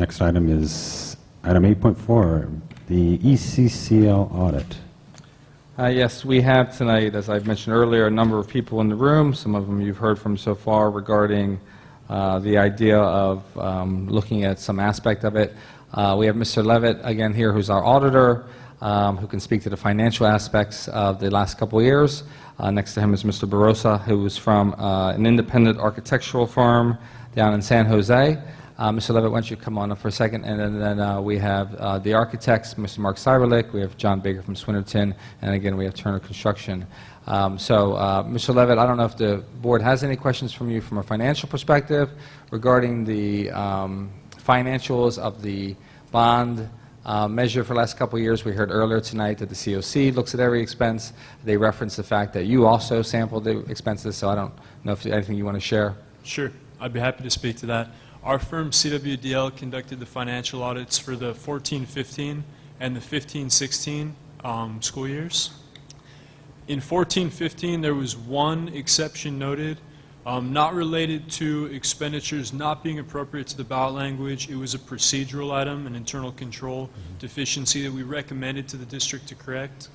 next item is item 8.4, the ECCL audit. Yes, we have tonight, as I've mentioned earlier, a number of people in the room. Some of them you've heard from so far regarding the idea of looking at some aspect of it. We have Mr. Levitt again here, who's our auditor, who can speak to the financial aspects of the last couple of years. Next to him is Mr. Barossa, who is from an independent architectural firm down in San Jose. Mr. Levitt, why don't you come on up for a second, and then we have the architects, Mr. Mark Cyberlick, we have John Baker from Swinnerton, and again we have Turner Construction. Mr. Levitt, I don't know if the board has any questions from you from a financial perspective regarding the financials of the bond measure for the last couple of years. We heard earlier tonight that the COC looks at every expense. They referenced the fact that you also sampled the expenses, so I don't know if there's anything you want to share. Sure, I'd be happy to speak to that. Our firm, CWDL, conducted the financial audits for the 14-15 and the 15-16 school years. In 14-15, there was one exception noted, not related to expenditures not being appropriate to the ballot language. It was a procedural item, an internal control deficiency that we recommended to the district to correct.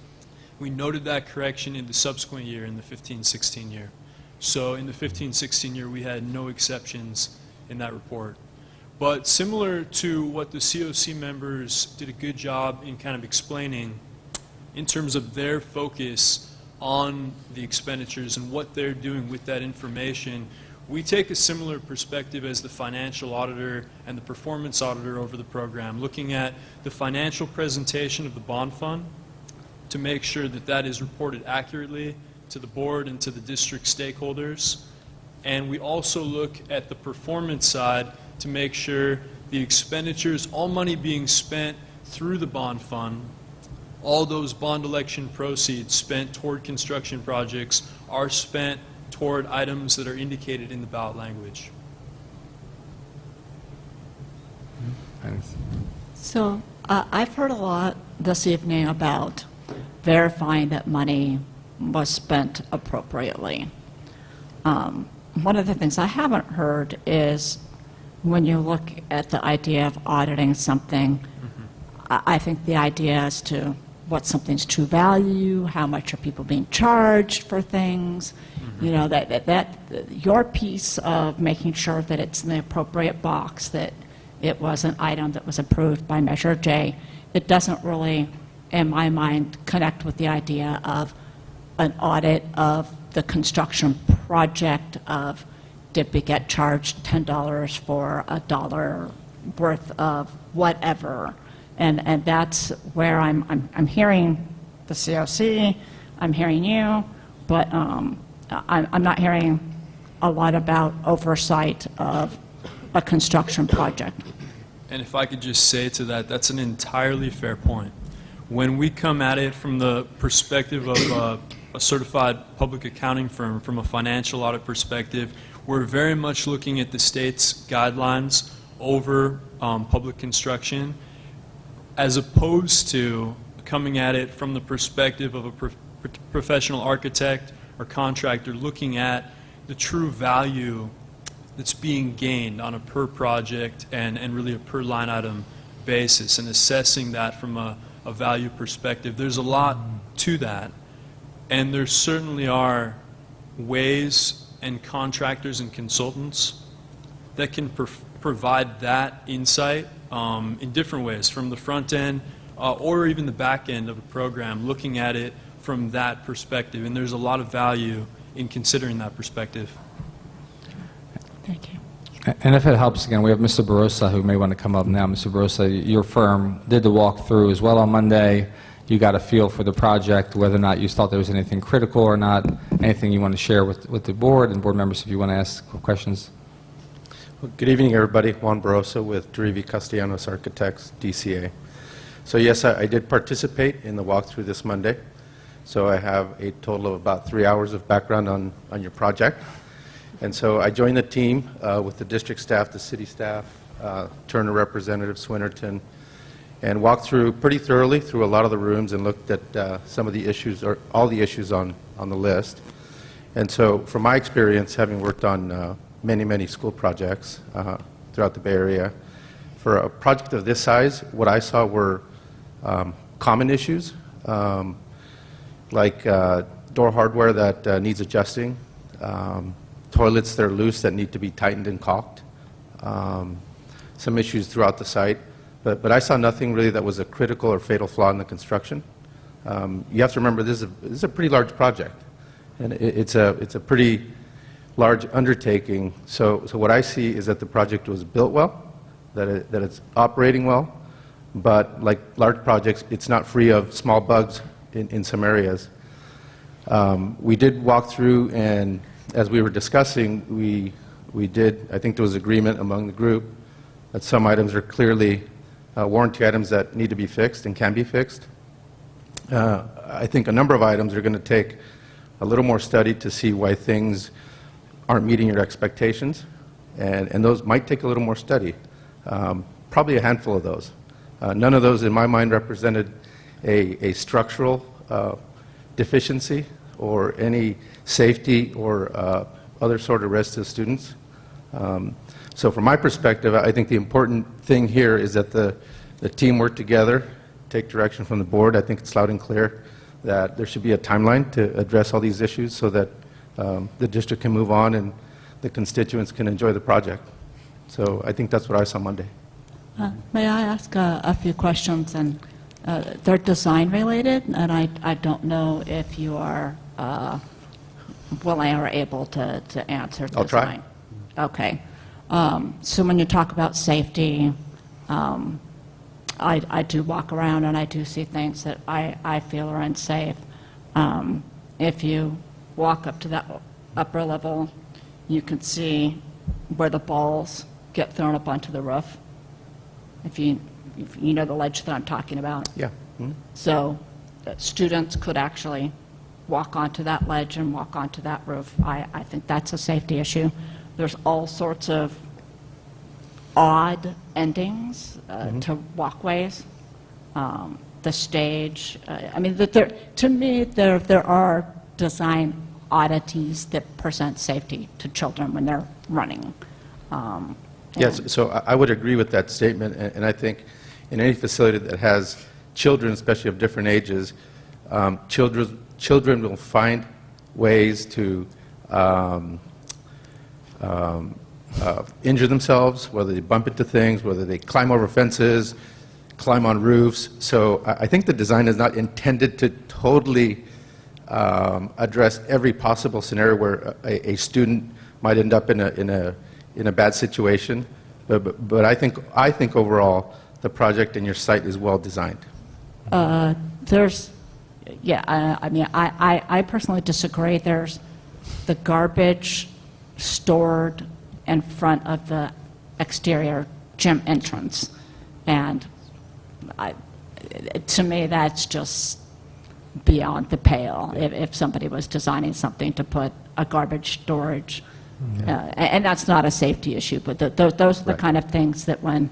We noted that correction in the subsequent year, in the 15-16 year. So in the 15-16 year, we had no exceptions in that report. But similar to what the COC members did a good job in kind of explaining in terms of their focus on the expenditures and what they're doing with that information, we take a similar perspective as the financial auditor and the performance auditor over the program, looking at the financial presentation of the bond fund to make sure that that is reported accurately to the board and to the district stakeholders. And we also look at the performance side to make sure the expenditures, all money being spent through the bond fund, all those bond election proceeds spent toward construction projects are spent toward items that are indicated in the ballot language. Thanks. So I've heard a lot this evening about verifying that money was spent appropriately. One of the things I haven't heard is when you look at the idea of auditing something, I think the idea as to what something's true value, how much are people being charged for things, you know, that your piece of making sure that it's in the appropriate box, that it was an item that was approved by Measure J, it doesn't really, in my mind, connect with the idea of an audit of the construction project of did we get charged $10 for $1 worth of whatever, and that's where I'm hearing the COC, I'm hearing you, but I'm not hearing a lot about oversight of a construction project. And if I could just say to that, that's an entirely fair point. When we come at it from the perspective of a certified public accounting firm, from a financial audit perspective, we're very much looking at the state's guidelines over public construction, as opposed to coming at it from the perspective of a professional architect or contractor looking at the true value that's being gained on a per project and really a per line item basis and assessing that from a value perspective. There's a lot to that, and there certainly are ways and contractors and consultants that can provide that insight in different ways, from the front end or even the back end of a program, looking at it from that perspective. And there's a lot of value in considering that perspective. Thank you. And if it helps, again, we have Mr. Barossa, who may want to come up now. Mr. Barossa, your firm did the walkthrough as well on Monday. You got a feel for the project, whether or not you thought there was anything critical or not. Anything you want to share with the board and board members if you want to ask questions? Well, good evening, everybody. Juan Barossa with Derivi Castellanos Architects, DCA. So yes, I did participate in the walkthrough this Monday. So I have a total of about 3 hours of background on your project. And so I joined the team with the district staff, the city staff, Turner representative, Swinnerton, and walked through pretty thoroughly through a lot of the rooms and looked at some of the issues, or all the issues on the list. And so from my experience, having worked on many school projects throughout the Bay Area, For a project of this size, what I saw were common issues, like door hardware that needs adjusting, toilets that are loose that need to be tightened and caulked, some issues throughout the site. But I saw nothing really that was a critical or fatal flaw in the construction. You have to remember this is a pretty large project, and it's a pretty large undertaking. So what I see is that the project was built well, that it's operating well, but like large projects, it's not free of small bugs in some areas. We did walk through, and as we were discussing, we did, I think there was agreement among the group that some items are clearly warranty items that need to be fixed and can be fixed. I think a number of items are going to take a little more study to see why things aren't meeting your expectations, and those might take a little more study. Probably a handful of those. None of those, in my mind, represented a structural deficiency or any safety or other sort of risk to students. So from my perspective, I think the important thing here is that the team work together, take direction from the board. I think it's loud and clear that there should be a timeline to address all these issues so that the district can move on and the constituents can enjoy the project. So I think that's what I saw Monday. May I ask a few questions? And they're design related, and I don't know if you are willing or able to answer design. I'll try. Okay. So when you talk about safety, I do walk around and I do see things that I feel are unsafe. If you walk up to that upper level, you can see where the balls get thrown up onto the roof. If you know the ledge that I'm talking about. Yeah. Mhm. So students could actually walk onto that ledge and walk onto that roof. I think that's a safety issue. There's all sorts of odd endings to walkways. The stage, I mean, to me, there are design oddities that present safety to children when they're running. Yes, so I would agree with that statement, and I think in any facility that has children, especially of different ages, children will find ways to injure themselves, whether they bump into things, whether they climb over fences, climb on roofs. So I think the design is not intended to totally address every possible scenario where a student might end up in a bad situation. But I think overall the project and your site is well designed. I personally disagree. There's the garbage stored in front of the exterior gym entrance, and to me that's just beyond the pale. If somebody was designing something to put a garbage storage, and that's not a safety issue, but those are the kind of things that when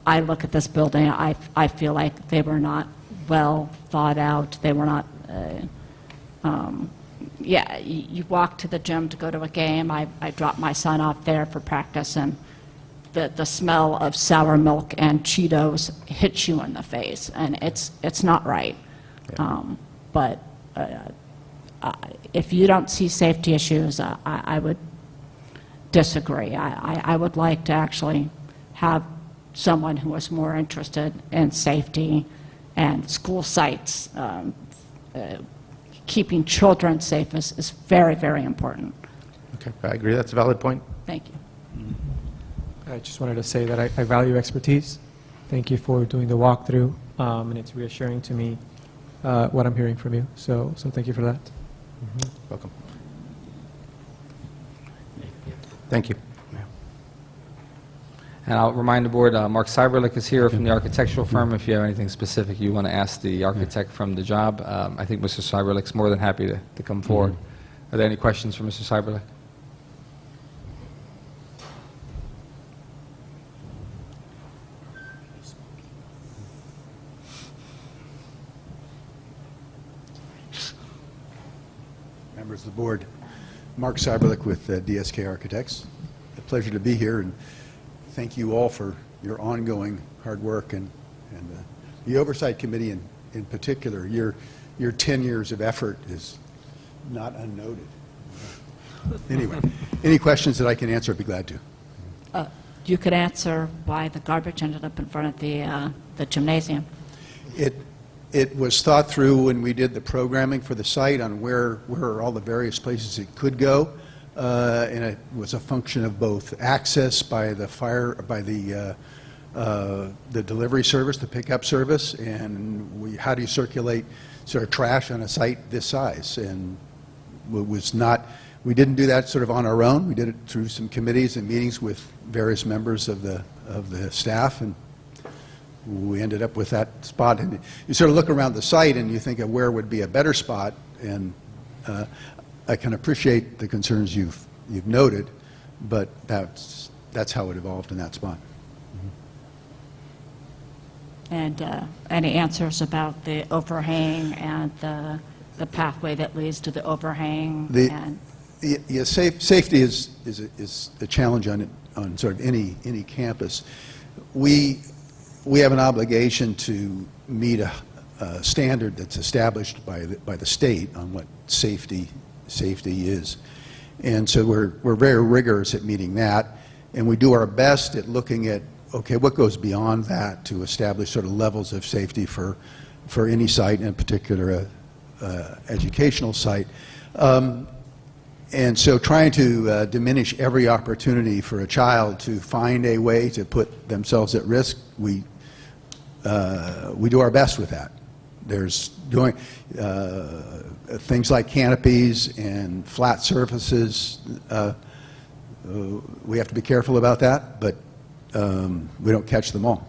I look at this building, I feel like they were not well thought out. They were not. You walk to the gym to go to a game. I drop my son off there for practice, and the smell of sour milk and Cheetos hits you in the face, and it's not right. Yeah. But if you don't see safety issues, I would disagree. I would like to actually have someone who is more interested in safety and school sites. Keeping children safe is very, very important. Okay, I agree. That's a valid point. Thank you. I just wanted to say that I value expertise. Thank you for doing the walkthrough, and it's reassuring to me what I'm hearing from you. So thank you for that. Welcome. Thank you. And I'll remind the board, Mark Cyberlick is here from the architectural firm. If you have anything specific you want to ask the architect from the job, I think Mr. Cyberlick's more than happy to come forward. Are there any questions for Mr. Cyberlick? Members of the board, Mark Cyberlick with DSK Architects. A pleasure to be here, and thank you all for your ongoing hard work and the Oversight Committee in particular. Your 10 years of effort is not unnoted. Anyway, any questions that I can answer, I'd be glad to. You could answer why the garbage ended up in front of the gymnasium. It was thought through when we did the programming for the site on where are all the various places it could go, and it was a function of both access by the the delivery service, the pickup service, and how do you circulate sort of trash on a site this size. And it was not. We didn't do that sort of on our own. We did it through some committees and meetings with various members of the staff, and we ended up with that spot. And you sort of look around the site and you think of where would be a better spot, and I can appreciate the concerns you've noted, but that's how it evolved in that spot. And any answers about the overhang and the pathway that leads to the overhang? Yeah, safety is a challenge on sort of any campus. We have an obligation to meet a standard that's established by the state on what safety is, and so we're very rigorous at meeting that, and we do our best at looking at what goes beyond that to establish sort of levels of safety for any site, in particular educational site. And so trying to diminish every opportunity for a child to find a way to put themselves at risk, we do our best with that. There's doing things like canopies and flat surfaces. We have to be careful about that, but we don't catch them all.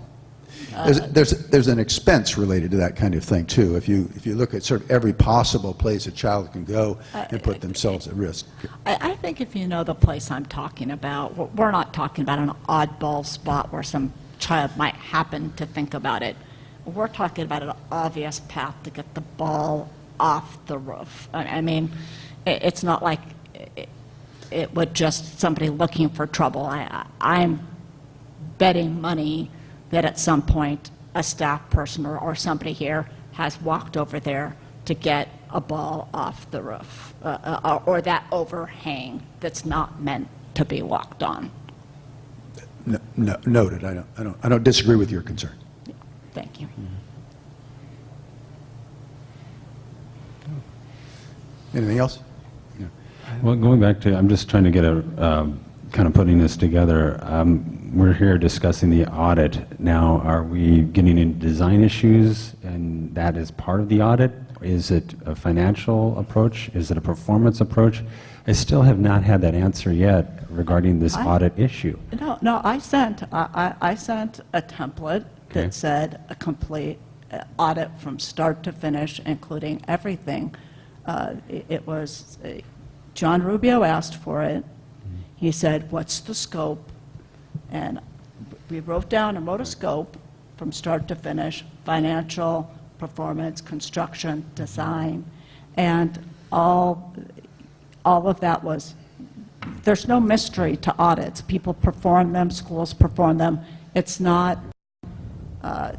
There's an expense related to that kind of thing too. If you look at sort of every possible place a child can go and put themselves at risk. I think if you know the place I'm talking about, we're not talking about an oddball spot where some child might happen to think about it. We're talking about an obvious path to get the ball off the roof. I mean, it's not like it would just somebody looking for trouble. I'm betting money that at some point a staff person or somebody here has walked over there to get a ball off the roof or that overhang that's not meant to be walked on. No, noted. I don't disagree with your concern. Thank you. Anything else? Well, going back to, I'm just trying to get a, kind of putting this together. We're here discussing the audit. Now, are we getting into design issues and that is part of the audit? Is it a financial approach? Is it a performance approach? I still have not had that answer yet regarding this audit issue. No, I sent a template Okay. that said a complete audit from start to finish, including everything. It was, John Rubio asked for it. He said, what's the scope? And we wrote down and wrote a scope from start to finish, financial, performance, construction, design, and all of that was, there's no mystery to audits. People perform them, schools perform them. It's not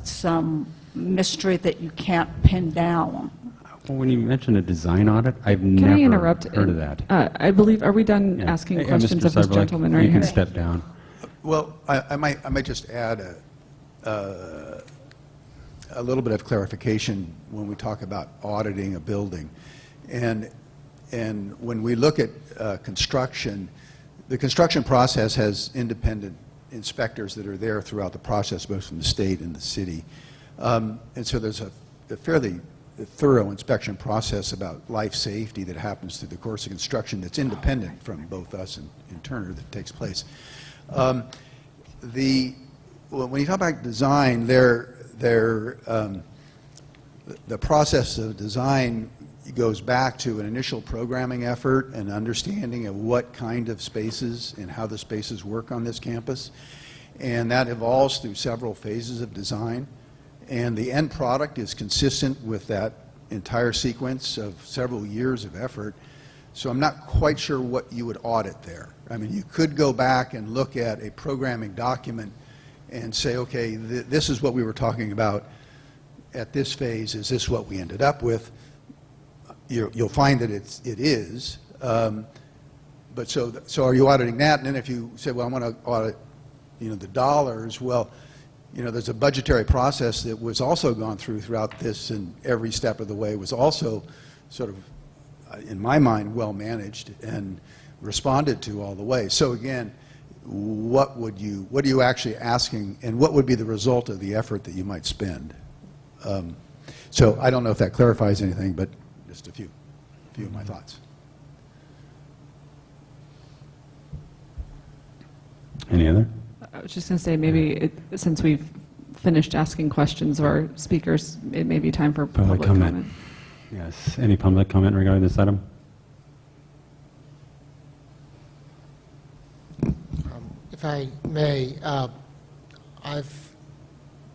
some mystery that you can't pin down. Well, when you mention a design audit, I've Can never I interrupt? heard of that. I believe, are we done Yeah. asking Hey, questions Mr. of this Cyberlak, gentleman right you here? can step down. Well, I might just add a little bit of clarification when we talk about auditing a building. And when we look at construction, the construction process has independent inspectors that are there throughout the process, both from the state and the city. And so there's a fairly thorough inspection process about life safety that happens through the course of construction that's independent from both us and Turner that takes place. When you talk about design, the process of design goes back to an initial programming effort and understanding of what kind of spaces and how the spaces work on this campus. And that evolves through several phases of design. And the end product is consistent with that entire sequence of several years of effort. So I'm not quite sure what you would audit there. I mean, you could go back and look at a programming document and say, okay, this is what we were talking about at this phase, is this what we ended up with? You'll find that it is. But so are you auditing that? And then if you say, well, I want to audit, the dollars, well, there's a budgetary process that was also gone throughout this, and every step of the way was also sort of, in my mind, well managed and responded to all the way. So again, what are you actually asking, and what would be the result of the effort that you might spend? So I don't know if that clarifies anything, but just a few of my thoughts. Any other? I was just going to say, maybe since we've finished asking questions of our speakers, it may be time for public comment. Yes. Any public comment regarding this item? If I may, I've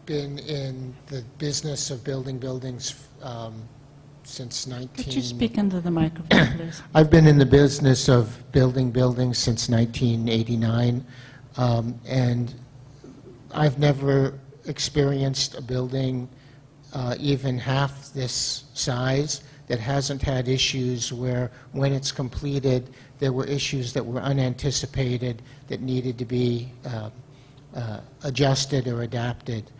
been in the business of building buildings since 19... Could you speak into the microphone, please? I've been in the business of building buildings since 1989, and I've never experienced a building even half this size that hasn't had issues where, when it's completed, there were issues that were unanticipated that needed to be adjusted or adapted.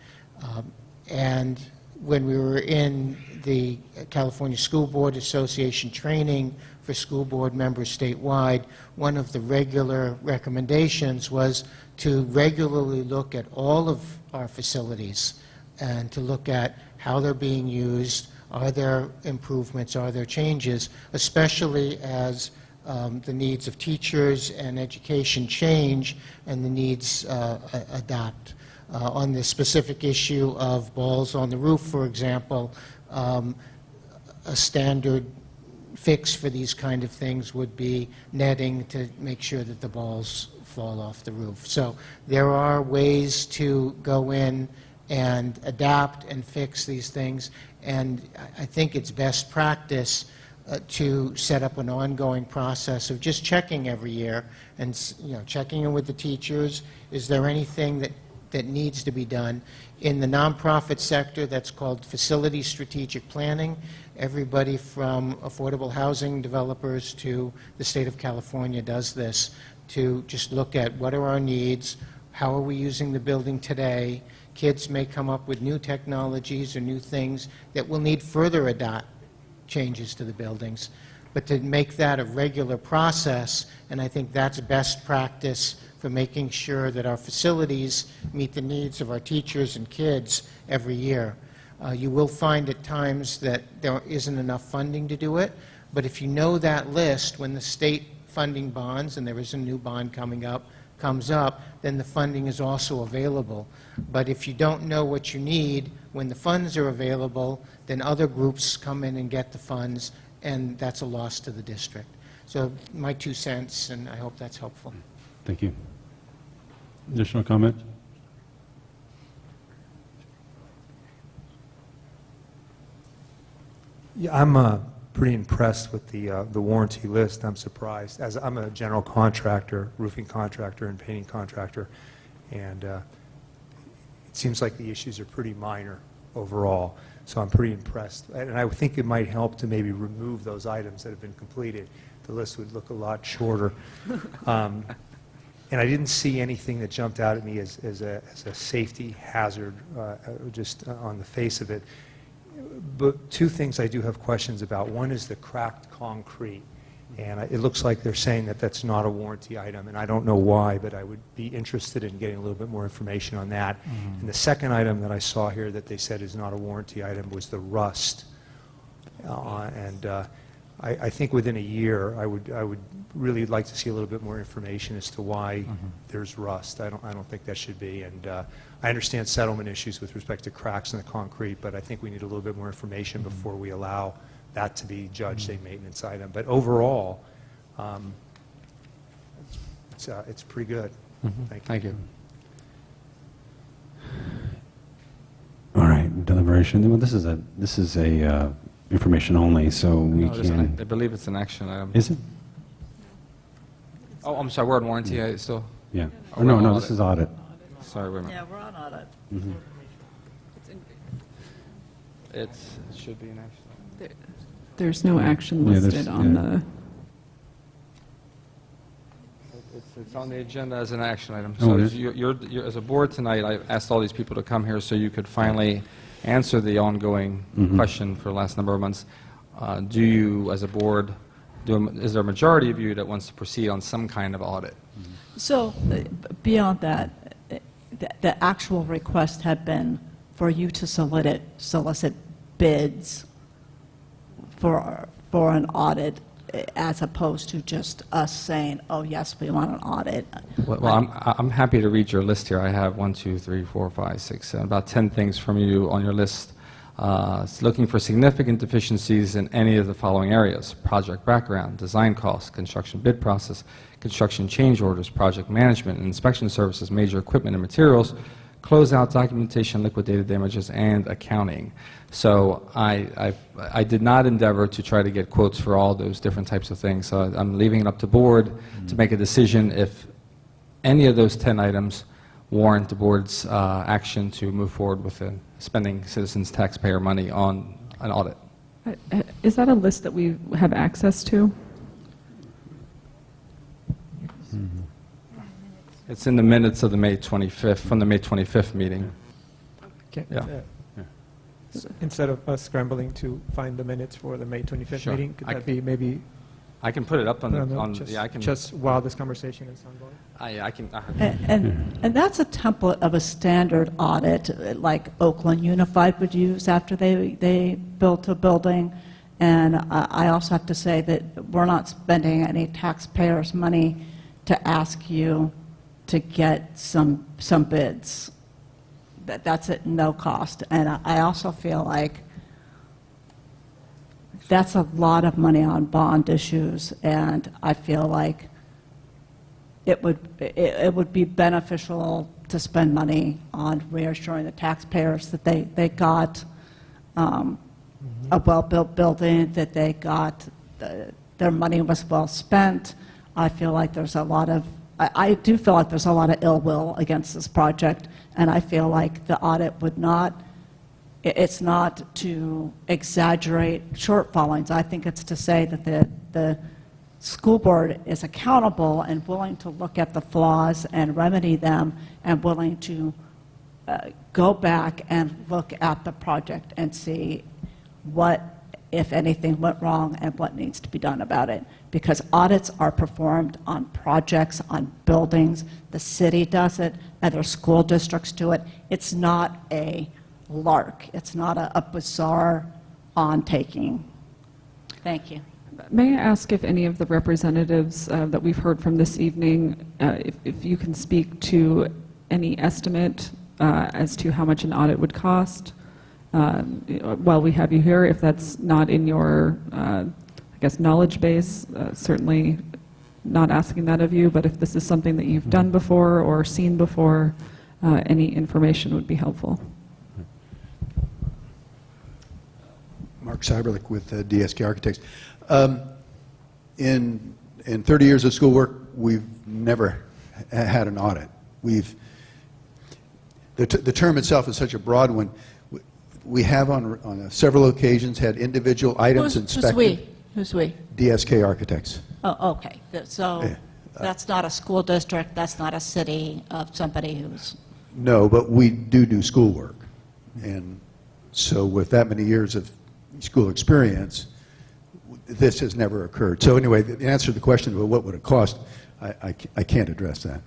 And when we were in the California School Board Association training for school board members statewide, one of the regular recommendations was to regularly look at all of our facilities and to look at how they're being used, are there improvements, are there changes, especially as the needs of teachers and education change and the needs adapt. On the specific issue of balls on the roof, for example, a standard fix for these kind of things would be netting to make sure that the balls fall off the roof. So there are ways to go in and adapt and fix these things, and I think it's best practice to set up an ongoing process of just checking every year and checking in with the teachers. Is there anything that needs to be done? In the nonprofit sector, that's called facility strategic planning. Everybody from affordable housing developers to the state of California does this, to just look at what are our needs, how are we using the building today. Kids may come up with new technologies or new things that will need further changes to the buildings, but to make that a regular process, and I think that's best practice for making sure that our facilities meet the needs of our teachers and kids every year. You will find at times that there isn't enough funding to do it, but if you know that list, when the state funding bonds, and there is a new bond comes up, then the funding is also available. But if you don't know what you need when the funds are available, then other groups come in and get the funds, and that's a loss to the district. So my 2 cents, and I hope that's helpful. Thank you. Additional comment? Yeah, I'm pretty impressed with the warranty list. I'm surprised, as I'm a general contractor, roofing contractor and painting contractor, and it seems like the issues are pretty minor overall. So I'm pretty impressed, and I think it might help to maybe remove those items that have been completed. The list would look a lot shorter. And I didn't see anything that jumped out at me as a safety hazard just on the face of it. But 2 things I do have questions about. One is the cracked concrete, and it looks like they're saying that that's not a warranty item, and I don't know why, but I would be interested in getting a little bit more information on that. And the second item that I saw here that they said is not a warranty item was the rust. I think within a year, I would really like to see a little bit more information as to why there's rust. I don't think that should be. And I understand settlement issues with respect to cracks in the concrete, but I think we need a little bit more information before we allow that to be judged a maintenance item. But overall, it's pretty good. Thank you. All right, deliberation. Well, this is a information only, so we No, can. I believe it's an action item. Is it? Oh, I'm sorry, we're on warranty still? Yeah. Oh, Oh, no, we're on no, audit. this is audit. sorry, wait a minute. Yeah, we're on audit. It should be an action. There's no action Yeah, there's- listed on yeah. the, It's on the agenda as an action item. Oh, So it is? you're, as a board tonight, I asked all these people to come here so you could finally answer the ongoing question for the last number of months. Do you, as a board, is there a majority of you that wants to proceed on some kind of audit? So beyond that, the actual request had been for you to solicit bids for an audit, as opposed to just us saying, oh, yes, we want an audit. Well, I'm happy to read your list here. I have 1, 2, 3, 4, 5, 6, 7, about 10 things from you on your list. It's looking for significant deficiencies in any of the following areas: project background, design costs, construction bid process, construction change orders, project management and inspection services, major equipment and materials, closeout documentation, liquidated damages, and accounting. So I did not endeavor to try to get quotes for all those different types of things. So I'm leaving it up to board to make a decision if any of those 10 items warrant the board's action to move forward with spending citizens' taxpayer money on an audit. is that a list that we have access to? It's in the minutes of the May 25th, from the May 25th meeting. Okay. Yeah. Instead of us scrambling to find the minutes for the May 25th Sure. meeting, could I that be maybe I can put it up on, put on the- on just, yeah, I can. just while this conversation is ongoing? I can. And that's a template of a standard audit, like Oakland Unified would use after they built a building. And I also have to say that we're not spending any taxpayers' money to ask you to get some bids. That's at no cost. And I also feel like that's a lot of money on bond issues, and I feel like it would be beneficial to spend money on reassuring the taxpayers that they got a well-built building, that they got, their money was well spent. I feel like there's a lot of, I do feel like there's a lot of ill will against this project, and I feel like the audit would not, it's not to exaggerate shortfallings. I think it's to say that the school board is accountable and willing to look at the flaws and remedy them, and willing to go back and look at the project and see what, if anything, went wrong and what needs to be done about it. Because audits are performed on projects, on buildings. The city does it, other school districts do it. It's not a lark. It's not a bizarre on-taking. Thank you. May I ask if any of the representatives that we've heard from this evening, if you can speak to any estimate as to how much an audit would cost? While we have you here, if that's not in your, I guess, knowledge base, certainly not asking that of you, but if this is something that you've done before or seen before, any information would be helpful. Mark Cyberlick with DSK Architects. In 30 years of schoolwork, we've never had an audit. The term itself is such a broad one. We have on several occasions had individual items inspected. Who's we? DSK Architects. Oh, okay. So Yeah. that's not a school district, that's not a city of somebody who's, No, but we do schoolwork. And so with that many years of school experience, this has never occurred. So anyway, the answer to the question about what would it cost, I can't address that.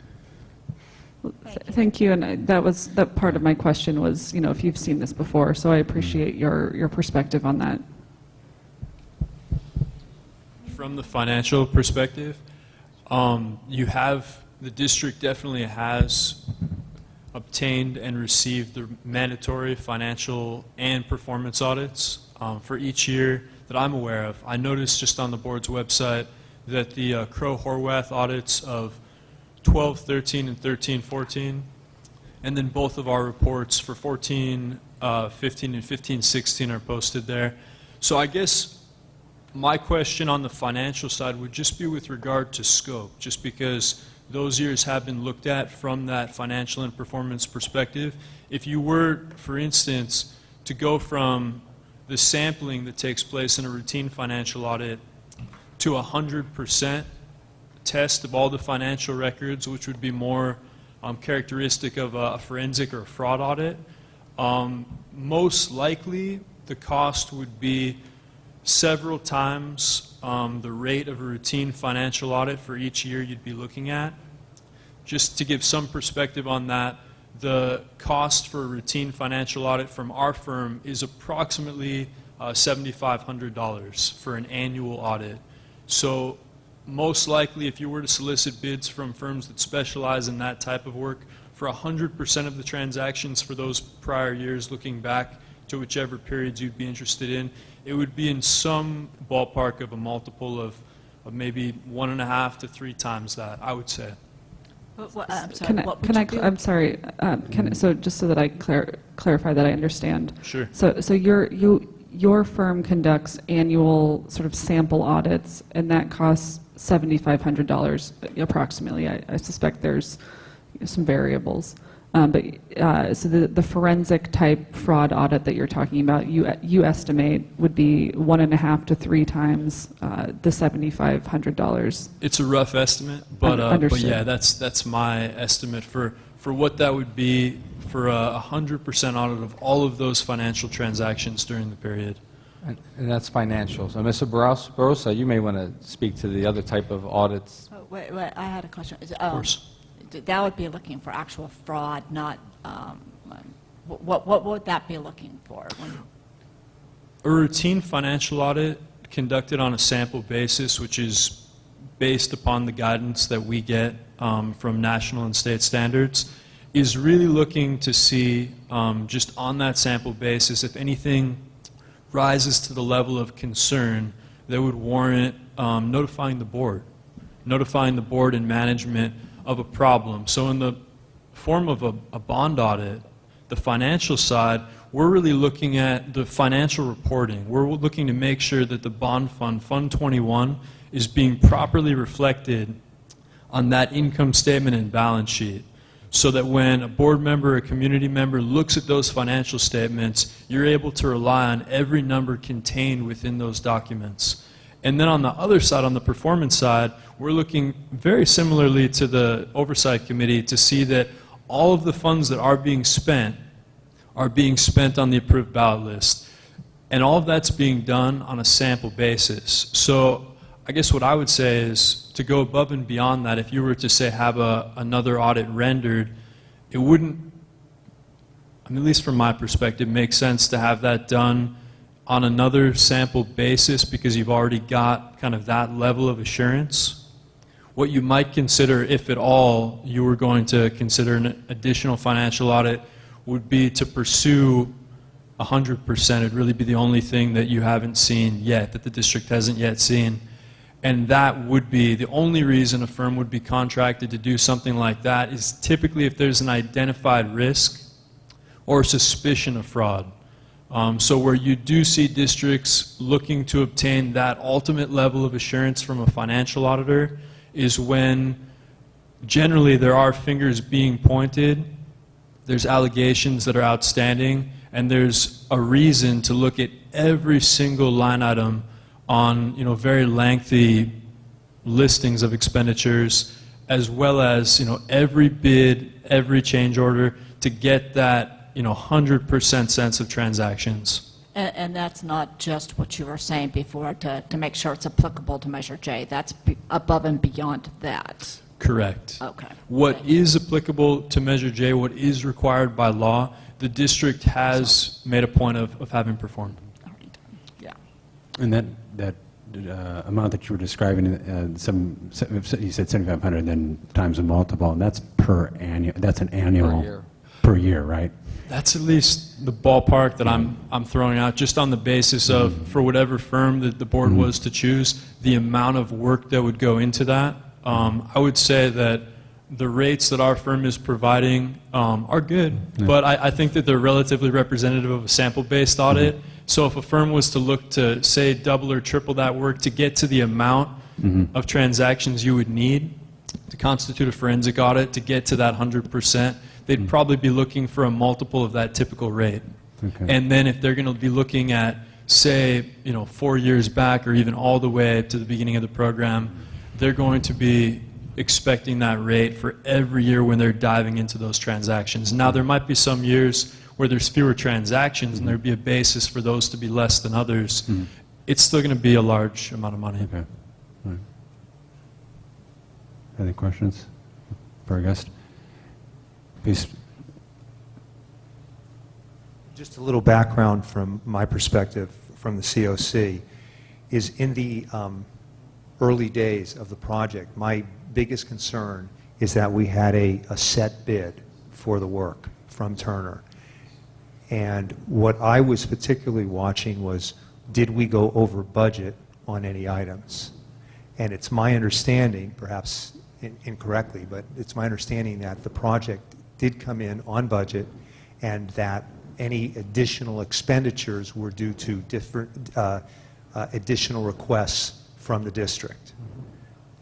Thank you, and that part of my question was, if you've seen this before, so I appreciate your perspective on that. From the financial perspective, the district definitely has obtained and received the mandatory financial and performance audits for each year that I'm aware of. I noticed just on the board's website that the Crow-Horwath audits of 12-13 and 13-14, and then both of our reports for 14-15 and 15-16 are posted there. So I guess my question on the financial side would just be with regard to scope, just because those years have been looked at from that financial and performance perspective. If you were, for instance, to go from the sampling that takes place in a routine financial audit to 100% test of all the financial records, which would be more characteristic of a forensic or a fraud audit, most likely the cost would be several times the rate of a routine financial audit for each year you'd be looking at. Just to give some perspective on that, the cost for a routine financial audit from our firm is approximately $7,500 for an annual audit. So most likely, if you were to solicit bids from firms that specialize in that type of work, for 100% of the transactions for those prior years, looking back to whichever periods you'd be interested in, it would be in some ballpark of a multiple of maybe 1.5 to 3 times that, I would say. I'm sorry, what would you do? I'm sorry, so just so that I clarify that I understand. Sure. So your firm conducts annual sort of sample audits, and that costs $7,500 approximately. I suspect there's some variables. So the forensic type fraud audit that you're talking about, you estimate would be 1.5 to 3 times the $7,500. It's a rough estimate, but yeah, that's my estimate for what that would be for a 100% audit of all of those financial transactions during the period. And that's financial. So, Mr. Barossa, you may want to speak to the other type of audits. Oh, wait, I had a question. Of course. That would be looking for actual fraud, not, what would that be looking for? A routine financial audit conducted on a sample basis, which is based upon the guidance that we get from national and state standards, is really looking to see, just on that sample basis, if anything rises to the level of concern that would warrant notifying the board and management of a problem. So in the form of a bond audit, the financial side, we're really looking at the financial reporting. We're looking to make sure that the bond fund, Fund 21, is being properly reflected on that income statement and balance sheet, so that when a board member or a community member looks at those financial statements, you're able to rely on every number contained within those documents. And then on the other side, on the performance side, we're looking very similarly to the Oversight Committee to see that all of the funds that are being spent on the approved ballot list. And all of that's being done on a sample basis. So I guess what I would say is to go above and beyond that, if you were to say have another audit rendered, it wouldn't, I mean, at least from my perspective, make sense to have that done on another sample basis because you've already got kind of that level of assurance. What you might consider, if at all you were going to consider an additional financial audit, would be to pursue 100%. It'd really be the only thing that you haven't seen yet, that the district hasn't yet seen. And that would be the only reason a firm would be contracted to do something like that is typically if there's an identified risk or suspicion of fraud. So where you do see districts looking to obtain that ultimate level of assurance from a financial auditor is when generally there are fingers being pointed, there's allegations that are outstanding, and there's a reason to look at every single line item on very lengthy listings of expenditures, as well as every bid, every change order, to get that 100% sense of transactions. And that's not just what you were saying before to make sure it's applicable to Measure J. That's above and beyond that. Correct. Okay. What is applicable to Measure J, what is required by law, the district has made a point of having performed. Already done. Yeah. And that amount that you were describing, you said 7,500 and then times a multiple, and that's per annual. That's an annual per year, right? That's at least the ballpark that I'm throwing out, just on the basis of, for whatever firm that the board was to choose, the amount of work that would go into that. I would say that the rates that our firm is providing are good, but I think that they're relatively representative of a sample-based audit. So if a firm was to look to, say, double or triple that work to get to the amount of transactions you would need, to constitute a forensic audit, to get to that 100%, they'd probably be looking for a multiple of that typical rate. Okay. And then if they're going to be looking at, say, 4 years back or even all the way to the beginning of the program, they're going to be expecting that rate for every year when they're diving into those transactions. Now, there might be some years where there's fewer transactions and there'd be a basis for those to be less than others. It's still going to be a large amount of money. Okay. All right. Any questions for our guest? Please. Just a little background from my perspective from the COC is in the early days of the project, my biggest concern is that we had a set bid for the work from Turner. And what I was particularly watching was, did we go over budget on any items? And it's my understanding, perhaps incorrectly, but it's my understanding that the project did come in on budget and that any additional expenditures were due to different additional requests from the district.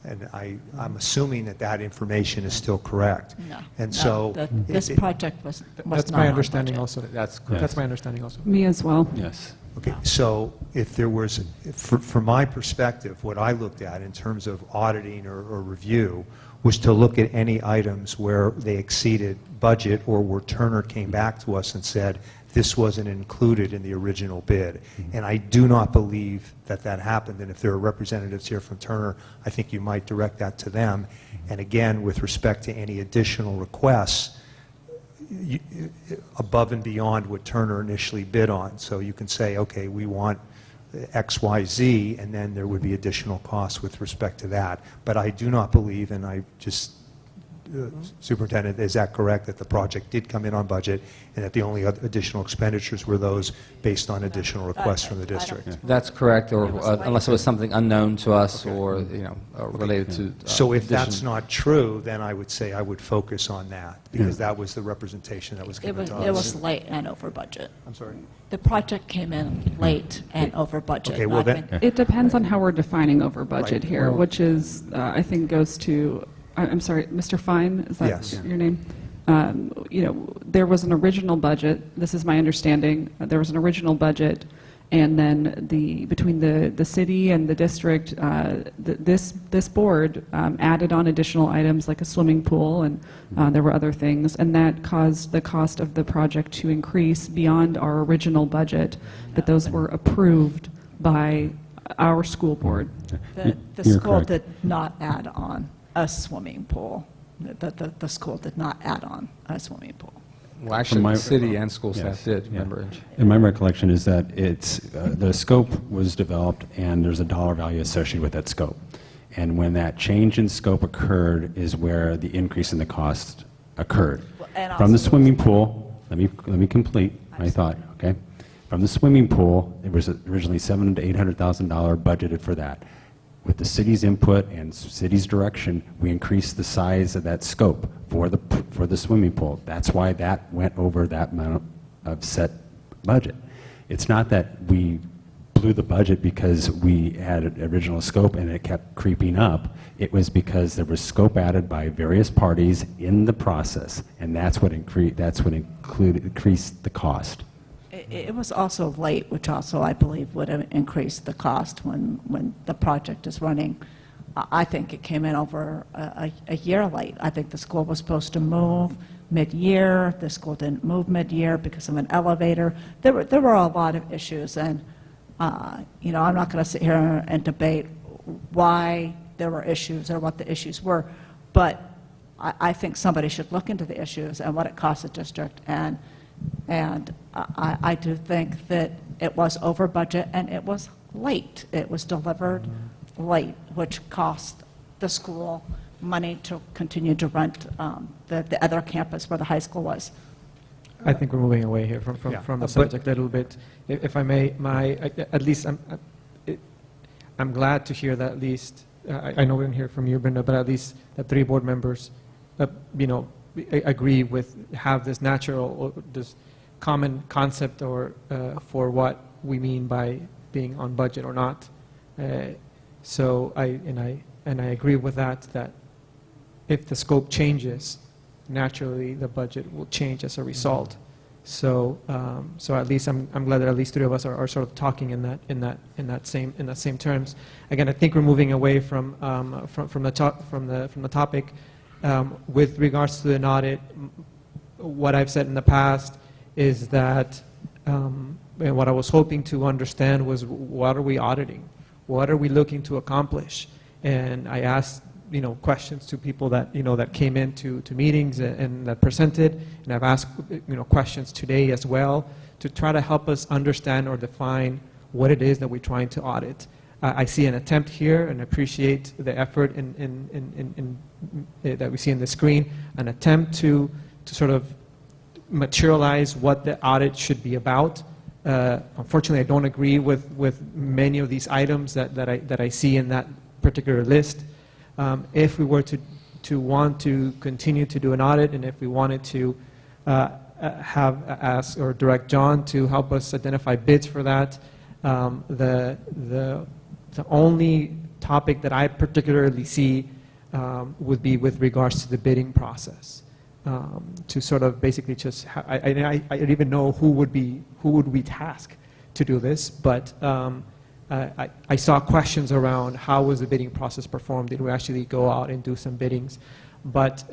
And I'm assuming that that information is still correct. No. And no, so this project was That's not my on understanding budget. also. That's correct. That's my understanding also. Me as well. Yes. Okay, so if there was, from my perspective, what I looked at in terms of auditing or review was to look at any items where they exceeded budget or where Turner came back to us and said, this wasn't included in the original bid. And I do not believe that that happened. And if there are representatives here from Turner, I think you might direct that to them. And again, with respect to any additional requests, above and beyond what Turner initially bid on. So you can say, okay, we want X, Y, Z, and then there would be additional costs with respect to that. But I do not believe, and I just, Superintendent, is that correct, that the project did come in on budget and that the only additional expenditures were those based on additional requests from the district? That's correct, or It was unless it was something unknown to us Okay. or, related to. So if that's addition. not true, then I would say I would focus on that, because that was the representation that was It given was, to us. it was late and over budget. I'm sorry? The project came in late and over budget. Okay, well and I then- think- It depends on how we're defining over budget Right. here, Well- which is, I think goes to, I'm sorry, Mr. Fine, is that Yes. your name? There was an original budget, this is my understanding, there was an original budget, and then between the city and the district, this board added on additional items like a swimming pool, and there were other things, and that caused the cost of the project to increase beyond our original budget, but those were approved by our school board. The You're school correct. did not add on a swimming pool. The school did not add on a swimming pool. Well, actually, my- the city and school staff Yes, did, yeah. remember? And my recollection is that the scope was developed and there's a dollar value associated with that scope. And when that change in scope occurred is where the increase in the cost occurred. And From the also- swimming pool, let me complete my thought, okay? From the swimming pool, it was originally $700,000 to $800,000 budgeted for that. With the city's input and city's direction, we increased the size of that scope for the swimming pool. That's why that went over that amount of set budget. It's not that we blew the budget because we had an original scope and it kept creeping up. It was because there was scope added by various parties in the process, and that's what increased the cost. It was also late, which also, I believe, would have increased the cost when the project is running. I think it came in over a year late. I think the school was supposed to move mid-year. The school didn't move mid-year because of an elevator. There were a lot of issues, and I'm not going to sit here and debate why there were issues or what the issues were, but I think somebody should look into the issues and what it cost the district, and I do think that it was over budget and it was late. It was delivered late, which cost the school money to continue to rent the other campus where the high school was. I think we're moving away here from Yeah. the But- subject a little bit. If I may, at least I'm glad to hear that at least, I know we didn't hear from you, Brenda, but at least the 3 board members, agree with, have this natural, or this common concept or for what we mean by being on budget or not. So I agree with that if the scope changes, naturally the budget will change as a result. So, so at least I'm glad that at least three of us are sort of talking in that same terms. Again, I think we're moving away from the topic. With regards to an audit, what I've said in the past is that, and what I was hoping to understand was, what are we auditing? What are we looking to accomplish? And I asked, questions to people that, that came into meetings and that presented, and I've asked, questions today as well to try to help us understand or define what it is that we're trying to audit. I see an attempt here and appreciate the effort that we see in the screen, an attempt to sort of materialize what the audit should be about. Unfortunately, I don't agree with many of these items that I see in that particular list. If we were to want to continue to do an audit, and if we wanted to ask or direct John to help us identify bids for that, the only topic that I particularly see would be with regards to the bidding process. To sort of basically just, I don't even know who would we task to do this, but I saw questions around how was the bidding process performed. Did we actually go out and do some biddings? But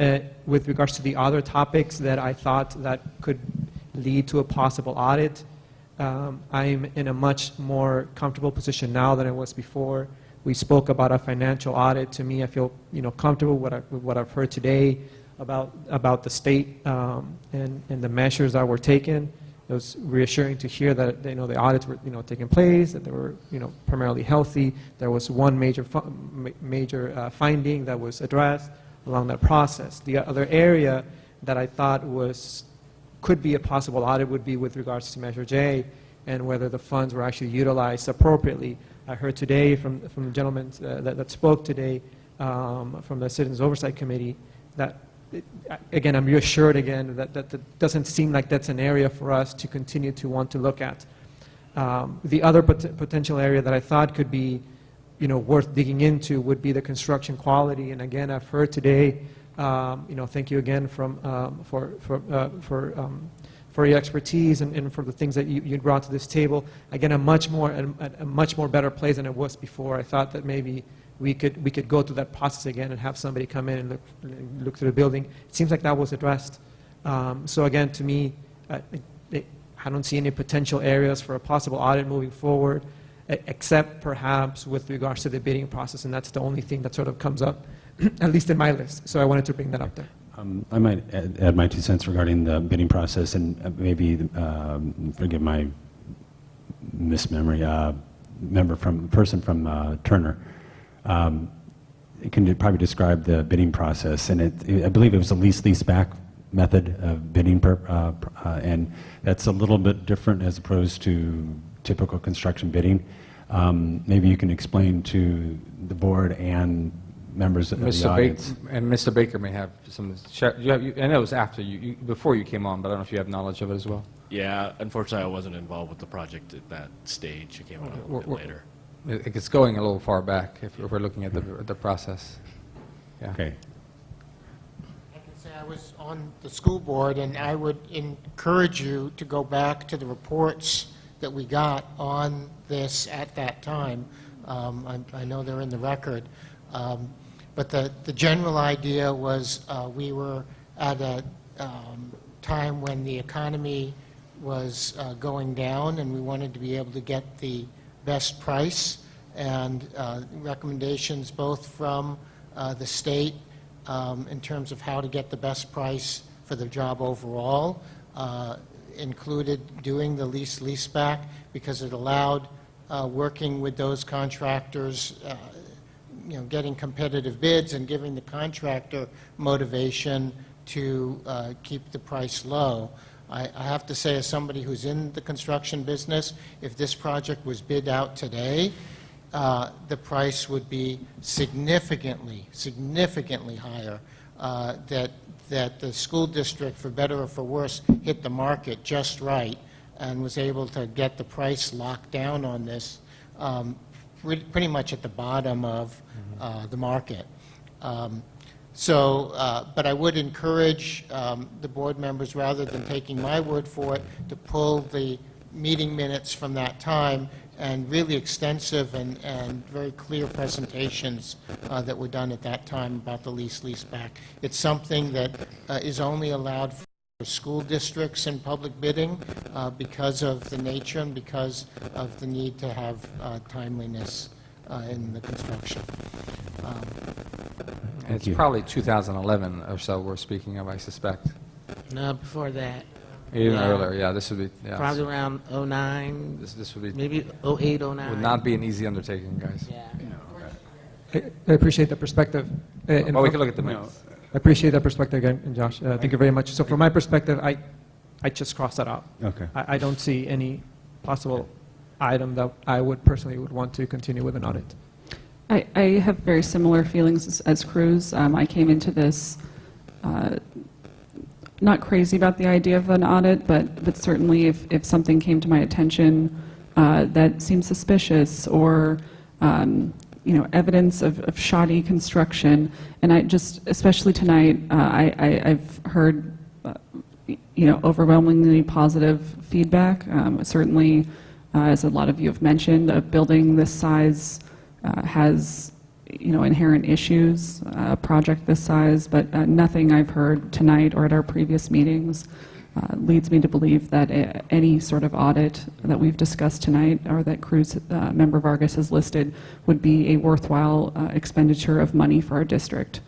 with regards to the other topics that I thought that could lead to a possible audit, I'm in a much more comfortable position now than I was before. We spoke about a financial audit. To me, I feel comfortable with what I've heard today about the state and the measures that were taken. It was reassuring to hear that the audits were taking place, that they were primarily healthy. There was one major finding that was addressed along that process. The other area that I thought could be a possible audit would be with regards to Measure J and whether the funds were actually utilized appropriately. I heard today from the gentleman that spoke today from the Citizens Oversight Committee that, again, I'm reassured again that doesn't seem like that's an area for us to continue to want to look at. The other potential area that I thought could be worth digging into would be the construction quality. And again, I've heard today, thank you again for your expertise and for the things that you brought to this table. Again, a much more better place than it was before. I thought that maybe we could go through that process again and have somebody come in and look through the building. It seems like that was addressed. So again, to me, I don't see any potential areas for a possible audit moving forward, except perhaps with regards to the bidding process, and that's the only thing that sort of comes up, at least in my list. So I wanted to bring that up there. I might add my 2 cents regarding the bidding process, and maybe forgive my mismemory. Person from Turner. Can you probably describe the bidding process? And I believe it was a lease back method of bidding, and that's a little bit different as opposed to typical construction bidding. Maybe you can explain to the board and members of the audience. And Mr. Baker may have some. I know it was after before you came on, but I don't know if you have knowledge of it as well. Yeah, unfortunately, I wasn't involved with the project at that stage. It came on a little bit later. It's going a little far back if we're looking at the process. Yeah. Okay. I can say I was on the school board, and I would encourage you to go back to the reports that we got on this at that time. I know they're in the record. But the general idea was we were at a time when the economy was going down, and we wanted to be able to get the best price, and recommendations both from the state in terms of how to get the best price for the job overall, included doing the lease-back because it allowed working with those contractors, getting competitive bids and giving the contractor motivation to keep the price low. I have to say, as somebody who's in the construction business, if this project was bid out today, the price would be significantly higher. That the school district, for better or for worse, hit the market just right and was able to get the price locked down on this pretty much at the bottom of the market. So, but I would encourage the board members, rather than taking my word for it, to pull the meeting minutes from that time and really extensive and very clear presentations that were done at that time about the lease back. It's something that is only allowed for school districts and public bidding because of the nature and because of the need to have timeliness in the construction. It's probably 2011 or so we're speaking of, I suspect. No, before that. Even Yeah. earlier, yeah, this would be, yeah. Probably around '09, This would be, maybe '08, '09. would not be an easy undertaking, guys. Yeah. I appreciate the perspective. And Well, we for- can look at the minutes. I appreciate that perspective again, Josh. Thank you very much. So from my perspective, I just cross that out. Okay. I don't see any possible item that I would personally would want to continue with an audit. I have very similar feelings as Cruz. I came into this not crazy about the idea of an audit, but certainly if something came to my attention that seemed suspicious or evidence of shoddy construction, and I just, especially tonight, I've heard overwhelmingly positive feedback. Certainly, as a lot of you have mentioned, a building this size has inherent issues, a project this size, but nothing I've heard tonight or at our previous meetings leads me to believe that any sort of audit that we've discussed tonight or that Cruz, Member Vargas has listed would be a worthwhile expenditure of money for our district.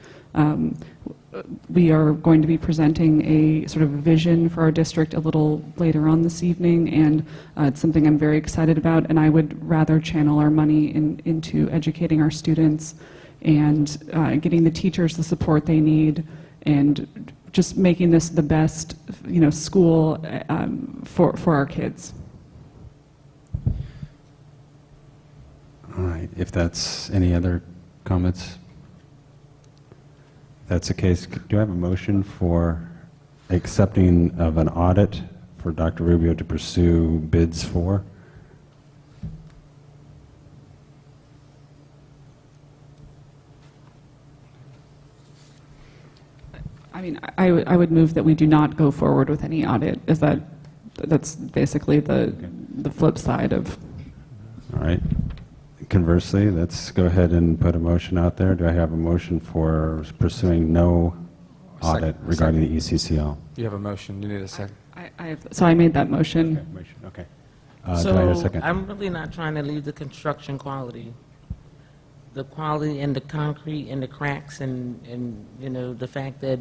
We are going to be presenting a sort of vision for our district a little later on this evening, and it's something I'm very excited about, and I would rather channel our money into educating our students and getting the teachers the support they need and just making this the best school for our kids. All right, if that's any other comments? If that's the case, do I have a motion for accepting of an audit for Dr. Rubio to pursue bids for? I mean, I would move that we do not go forward with any audit. That's basically the flip side of. All right. Conversely, let's go ahead and put a motion out there. Do I have a motion for pursuing no audit regarding the ECCL? You have a motion, you need a second. So I made that motion. Okay. So Do I hear a second? I'm really not trying to leave the construction quality. The quality and the concrete and the cracks and the fact that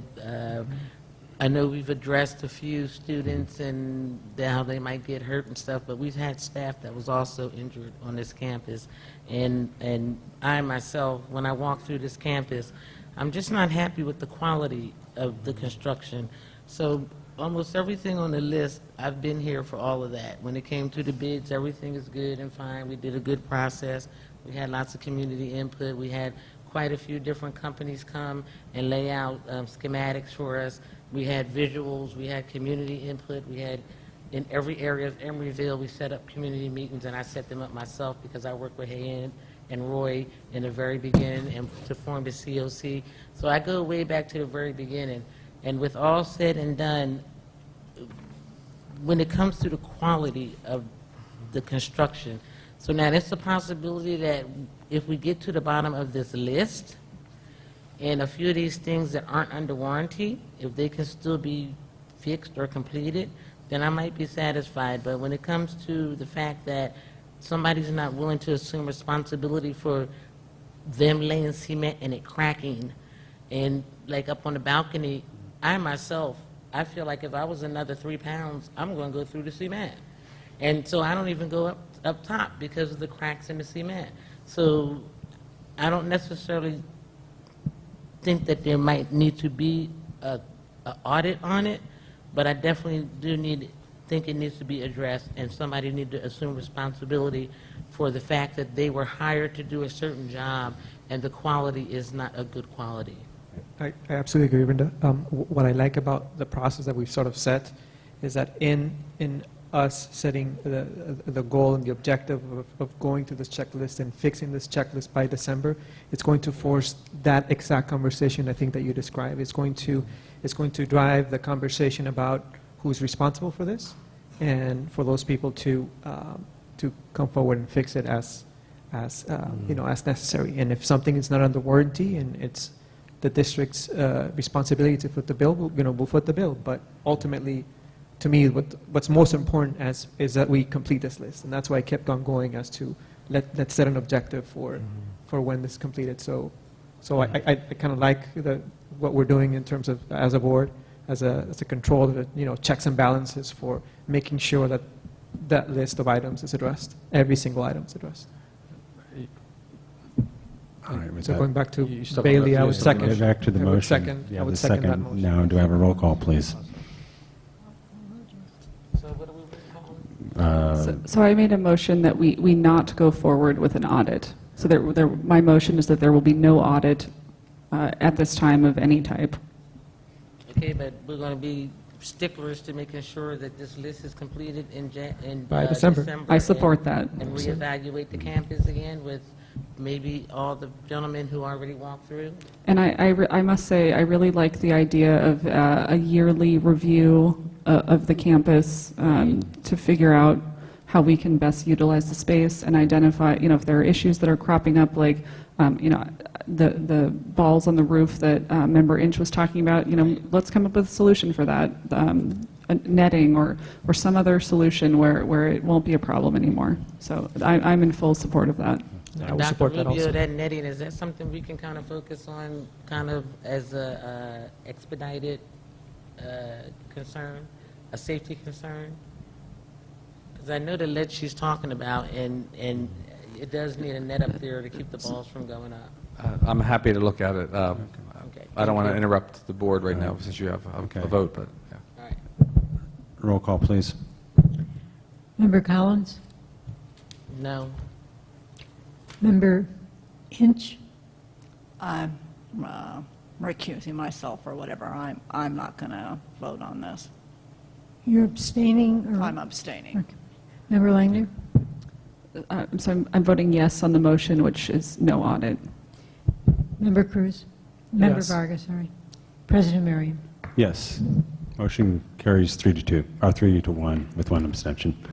I know we've addressed a few students and how they might get hurt and stuff, but we've had staff that was also injured on this campus. And I myself, when I walk through this campus, I'm just not happy with the quality of the construction. So almost everything on the list, I've been here for all of that. When it came to the bids, everything is good and fine. We did a good process. We had lots of community input. We had quite a few different companies come and lay out schematics for us. We had visuals. We had community input. We had, in every area of Emeryville, we set up community meetings, and I set them up myself because I worked with Hayen and Roy in the very beginning and to form the COC. So I go way back to the very beginning. And with all said and done, when it comes to the quality of the construction, so now there's a possibility that if we get to the bottom of this list, and a few of these things that aren't under warranty, if they can still be fixed or completed, then I might be satisfied. But when it comes to the fact that somebody's not willing to assume responsibility for them laying cement and it cracking, and like up on the balcony, I myself, I feel like if I was another 3 pounds, I'm going to go through the cement. And so I don't even go up top because of the cracks in the cement. So I don't necessarily think that there might need to be an audit on it, but I definitely do think it needs to be addressed, and somebody need to assume responsibility for the fact that they were hired to do a certain job and the quality is not a good quality. I absolutely agree, Brenda. What I like about the process that we've sort of set is that in us setting the goal and the objective of going to this checklist and fixing this checklist by December, it's going to force that exact conversation I think that you described. It's going to drive the conversation about who's responsible for this, and for those people to come forward and fix it as necessary. And if something is not under warranty and it's the district's responsibility to foot the bill, we'll foot the bill. But ultimately, to me, what's most important is that we complete this list, and that's why I kept on going as to let's set an objective for when this is completed. So I kind of like what we're doing in terms of as a board, as a control, checks and balances for making sure that that list of items is addressed, every single item is addressed. All right, with So that- going back to You still Bailey, have I to would do second. Get back to the I would motion. second. Yeah, I would the second that motion. Now, do I have a roll call, please? So what are we calling? So I made a motion that we not go forward with an audit. So my motion is that there will be no audit at this time of any type. Okay, but we're going to be sticklers to making sure that this list is completed By December. I support that. And reevaluate the campus again with maybe all the gentlemen who already walked through. And I must say, I really like the idea of a yearly review of the campus to figure out how we can best utilize the space and identify, if there are issues that are cropping up, like, the balls on the roof that Member Inch was talking about, let's come up with a solution for that, netting or some other solution where it won't be a problem anymore. So I'm in full support of that. I would support that Dr. Rubio, also. that netting, is that something we can kind of focus on kind of as a expedited concern, a safety concern? Because I know the ledge she's talking about, and it does need a net up there to keep the balls from going up. I'm happy to look at it. Okay. I don't want to Thank you. interrupt the board right now since you have Okay. a vote, but, yeah. All right. Roll call, please. Member Collins? No. Member Inch? I'm recusing myself or whatever. I'm not going to vote on this. You're abstaining? Or? I'm abstaining. Okay. Member Langner? So I'm voting yes on the motion, which is no audit. Member Cruz? Member Yes. Vargas, sorry. President Merriam? Yes. Motion carries 3-2, or 3-1 with one abstention.